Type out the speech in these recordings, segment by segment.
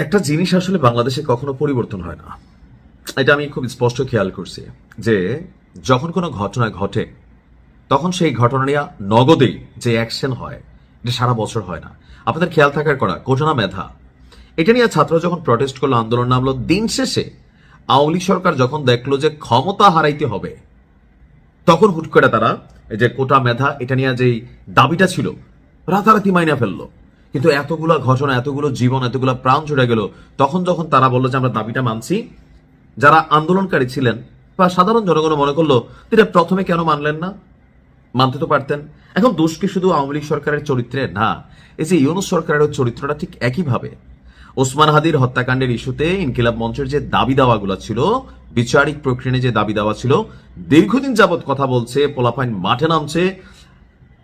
একটা জিনিস আসলে বাংলাদেশে কখনো পরিবর্তন হয় না, এটা আমি খুব স্পষ্ট খেয়াল করছি যে যখন কোনো ঘটনা ঘটে তখন সেই ঘটনা নিয়ে নগদেই যে অ্যাকশন হয় এটা সারা বছর হয় না। আপনাদের খেয়াল থাকার করা ঘটনা মেধা, এটা নিয়ে ছাত্র যখন প্রটেস্ট করলো, আন্দোলন নামলো, দিন শেষে আওয়ামী লীগ সরকার যখন দেখলো যে ক্ষমতা হারাইতে হবে, তখন হুট করে তারা এই যে কোটা মেধা এটা নিয়ে যে দাবিটা ছিল রাতারাতি মাইনা ফেললো। কিন্তু এতগুলো ঘটনা, এতগুলো জীবন, এতগুলো প্রাণ জুড়ে গেল, তখন যখন তারা বললো যে আমরা দাবিটা মানছি, যারা আন্দোলনকারী ছিলেন বা সাধারণ জনগণ মনে করলো এটা প্রথমে কেন মানলেন না, মানতে তো পারতেন। এখন দোষ কি শুধু আওয়ামী লীগ সরকারের চরিত্রে? না, এই যে ইউনূস সরকারের চরিত্রটা ঠিক একইভাবে। ওসমান হাদির হত্যাকাণ্ডের ইস্যুতে ইনকিলাব মঞ্চের যে দাবি দাওয়াগুলো ছিল, বিচারিক প্রক্রিয়া যে দাবি দাওয়া ছিল, দীর্ঘদিন যাবৎ কথা বলছে, পোলাপাইন মাঠে নামছে।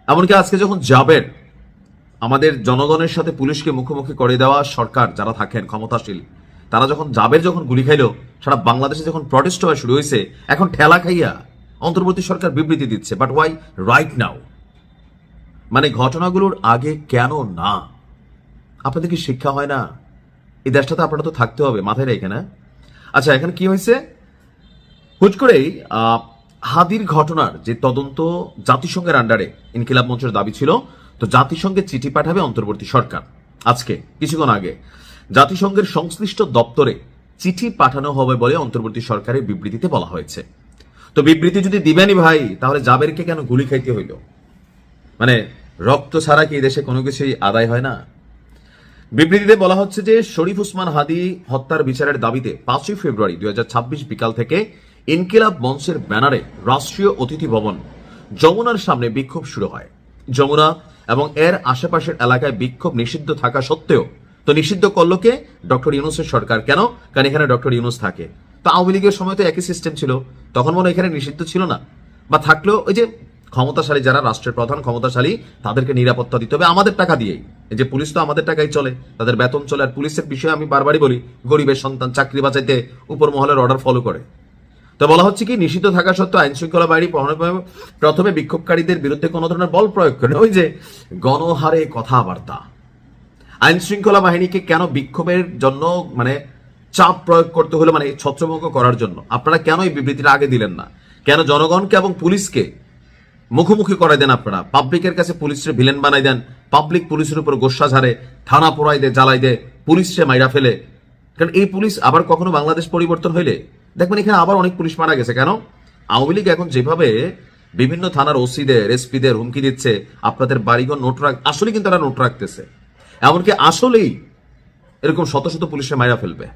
এমনকি আজকে যখন জাবের আমাদের জনগণের সাথে পুলিশকে মুখোমুখি করে দেওয়া সরকার যারা থাকেন ক্ষমতাশীল, তারা যখন জাবের যখন গুলি খাইলো, সারা বাংলাদেশে যখন প্রটেস্ট হওয়া শুরু হয়েছে, এখন ঠেলা খাইয়া অন্তর্বর্তী সরকার বিবৃতি দিচ্ছে। But why right now? মানে ঘটনাগুলোর আগে কেন না? আপনাদের কি শিক্ষা হয় না? এই দেশটাতে আপনারা তো থাকতে হবে, মাথায় রেখে না? আচ্ছা, এখানে কি হয়েছে? হুট করেই হাদির ঘটনার যে তদন্ত জাতিসংঘের আন্ডারে ইনকিলাব মঞ্চের দাবি ছিল, তো জাতিসংঘে চিঠি পাঠাবে অন্তর্বর্তী সরকার। আজকে কিছুক্ষণ আগে জাতিসংঘের সংশ্লিষ্ট দপ্তরে চিঠি পাঠানো হবে বলে অন্তর্বর্তী সরকারের বিবৃতিতে বলা হয়েছে। তো বিবৃতি যদি দিবেনই ভাই, তাহলে জাবেরকে কেন গুলি খাইতে হইল? মানে রক্ত ছাড়া কি এই দেশে কোনো কিছুই আদায় হয় না? বিবৃতিতে বলা হচ্ছে যে শরীফ ওসমান হাদি হত্যার বিচারের দাবিতে 5ই ফেব্রুয়ারি 2026 বিকাল থেকে ইনকিলাব মঞ্চের ব্যানারে রাষ্ট্রীয় অতিথি ভবন যমুনার সামনে বিক্ষোভ শুরু হয়। যমুনা এবং এর আশেপাশের এলাকায় বিক্ষোভ নিষিদ্ধ থাকা সত্ত্বেও, তো নিষিদ্ধ করলো কে? ডক্টর ইউনূসের সরকার। কেন? কারণ এখানে ডক্টর ইউনূস থাকে। তো আওয়ামী লীগের সময় তো একই সিস্টেম ছিল, তখন মনে হয় এখানে নিষিদ্ধ ছিল না, বা থাকলেও ওই যে ক্ষমতাশালী যারা রাষ্ট্রের প্রধান ক্ষমতাশালী তাদেরকে নিরাপত্তা দিতে হবে আমাদের টাকা দিয়েই। এই যে পুলিশ তো আমাদের টাকাই চলে, তাদের বেতন চলে। আর পুলিশের বিষয়ে আমি বারবারই বলি, গরিবের সন্তান চাকরি বাঁচাইতে উপর মহলের অর্ডার ফলো করে। তো বলা হচ্ছে কি, নিষিদ্ধ থাকা সত্ত্বেও আইন শৃঙ্খলা বাহিনী প্রথমে বিক্ষোভকারীদের বিরুদ্ধে কোনো ধরনের বল প্রয়োগ করে। ওই যে গণহারে কথাবার্তা, আইন শৃঙ্খলা বাহিনীকে কেন বিক্ষোভের জন্য মানে চাপ প্রয়োগ করতে হলো, মানে ছত্রভঙ্গ করার জন্য আপনারা কেন এই বিবৃতিটা আগে দিলেন না? কেন জনগণকে এবং পুলিশকে মুখোমুখি করে দেন? আপনারা পাবলিকের কাছে পুলিশের ভিলেন বানাই দেন, পাবলিক পুলিশের উপর গোস্বা ঝাড়ে, থানা পোড়াই দেয়, জ্বালাই দেয়, পুলিশে মাইরা ফেলে। কারণ এই পুলিশ আবার কখনো বাংলাদেশ পরিবর্তন হইলে দেখবেন এখানে আবার অনেক পুলিশ মারা গেছে। কেন? আওয়ামী লীগ এখন যেভাবে বিভিন্ন থানার ওসিদের, এসপিদের হুমকি দিচ্ছে, আপনাদের বাড়িঘর নোট আসলে কিন্তু তারা নোট রাখতেছে, এমনকি আসলেই এরকম শত শত পুলিশে মাইরা ফেলবে।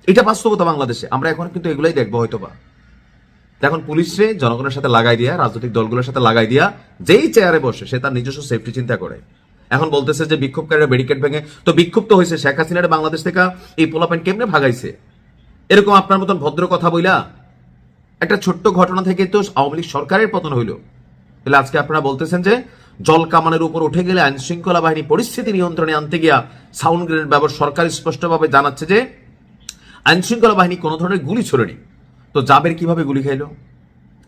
এটা বাস্তবতা বাংলাদেশে। আমরা এখন কিন্তু এগুলাই দেখবো হয়তোবা। এখন পুলিশে জনগণের সাথে লাগাই দিয়া, রাজনৈতিক দলগুলোর সাথে লাগাই দিয়া, যেই চেয়ারে বসে সে তার নিজস্ব সেফটি চিন্তা করে। এখন বলতেছে যে বিক্ষোভকারীরা ব্যারিকেড ভেঙে, তো বিক্ষোভ তো হয়েছে, শেখ হাসিনার বাংলাদেশ থেকে এই পোলাপাইন কেমনে ভাগাইছে? এরকম আপনার মতন ভদ্র কথা বইলা একটা ছোট্ট ঘটনা থেকে তো আওয়ামী লীগ সরকারের পতন হইল। তাহলে আজকে আপনারা বলতেছেন যে জল কামানের উপর উঠে গেলে আইন শৃঙ্খলা বাহিনী পরিস্থিতি নিয়ন্ত্রণে আনতে গিয়া সাউন্ড গ্রেনেড ব্যবহার। সরকার স্পষ্টভাবে জানাচ্ছে যে আইন শৃঙ্খলা বাহিনী কোনো ধরনের গুলি ছোড়েনি। তো জাবের কিভাবে গুলি খাইলো?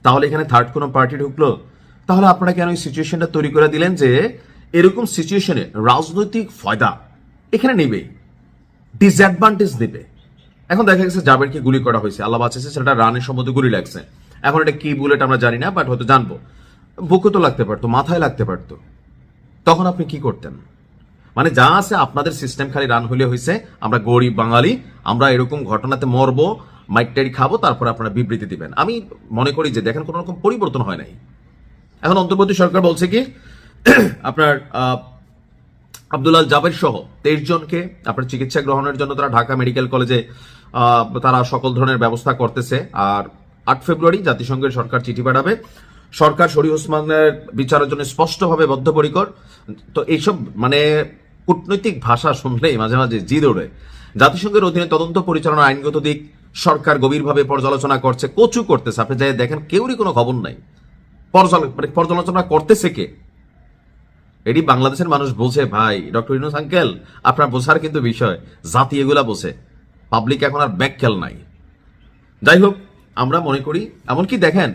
তাহলে এখানে থার্ড কোনো পার্টি ঢুকলো? তাহলে আপনারা কেন এই সিচুয়েশনটা তৈরি করে দিলেন যে এরকম সিচুয়েশনে রাজনৈতিক ফায়দা এখানে নেবে, ডিসঅ্যাডভান্টেজ দেবে? এখন দেখা গেছে জাবেরকে গুলি করা হয়েছে, আল্লাহ বাঁচাচ্ছে, সেটা রানের সম্বন্ধে গুলি লাগছে। এখন এটা কি বুলেট আমরা জানি না, বাট হয়তো জানবো। বুকে তো লাগতে পারতো, মাথায় লাগতে পারতো, তখন আপনি কি করতেন? মানে যা আছে আপনাদের সিস্টেম খালি রান হইলে হয়েছে, আমরা গরিব বাঙালি, আমরা এরকম ঘটনাতে মরবো, মাইকটারি খাবো, তারপর আপনারা বিবৃতি দিবেন। আমি মনে করি যে দেখেন কোনো রকম পরিবর্তন হয় নাই। এখন অন্তর্বর্তী সরকার বলছে কি, আপনার আব্দুল আল জাবের সহ 23 জনকে আপনার চিকিৎসা গ্রহণের জন্য তারা ঢাকা মেডিকেল কলেজে তারা সকল ধরনের ব্যবস্থা করতেছে। আর 8 ফেব্রুয়ারি জাতিসংঘের সরকার চিঠি পাঠাবে। সরকার শরীফ ওসমানের বিচারের জন্য স্পষ্টভাবে বদ্ধপরিকর। তো এইসব মানে কূটনৈতিক ভাষা শুনলেই মাঝে মাঝে জিদ ওঠে। জাতিসংঘের অধীনে তদন্ত পরিচালনা আইনগত দিক সরকার গভীরভাবে পর্যালোচনা করছে, কচু করতেছে। আপনি যাই দেখেন কেউরই কোনো খবর নাই। পর্যালোচনা করতেছে কে? এটি বাংলাদেশের মানুষ বোঝে ভাই। ডক্টর ইউনূস আঙ্কেল, আপনার বোঝার কিন্তু বিষয়, জাতি এগুলা বোঝে, পাবলিক এখন আর ব্যাক খেল নাই। যাই হোক, আমরা মনে করি এমনকি দেখেন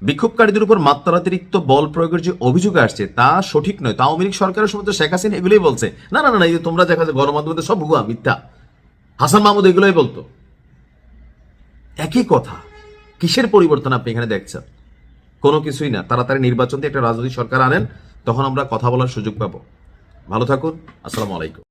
বিক্ষোভকারীদের উপর মাত্রাতিরিক্ত বল প্রয়োগের যে অভিযোগ আসছে তা সঠিক নয়। তা আওয়ামী লীগ সরকারের সময় তো শেখ হাসিনা এগুলোই বলছে। না না না, এই যে তোমরা দেখা যায় গণমাধ্যমে সব ভুয়া মিথ্যা, হাসান মাহমুদ এগুলোই বলতো। একই কথা, কিসের পরিবর্তন আপনি এখানে দেখছেন? কোনো কিছুই না। তাড়াতাড়ি নির্বাচন দিয়ে একটা রাজনৈতিক সরকার আনেন, তখন আমরা কথা বলার সুযোগ পাবো। ভালো থাকুন, আসসালামু আলাইকুম।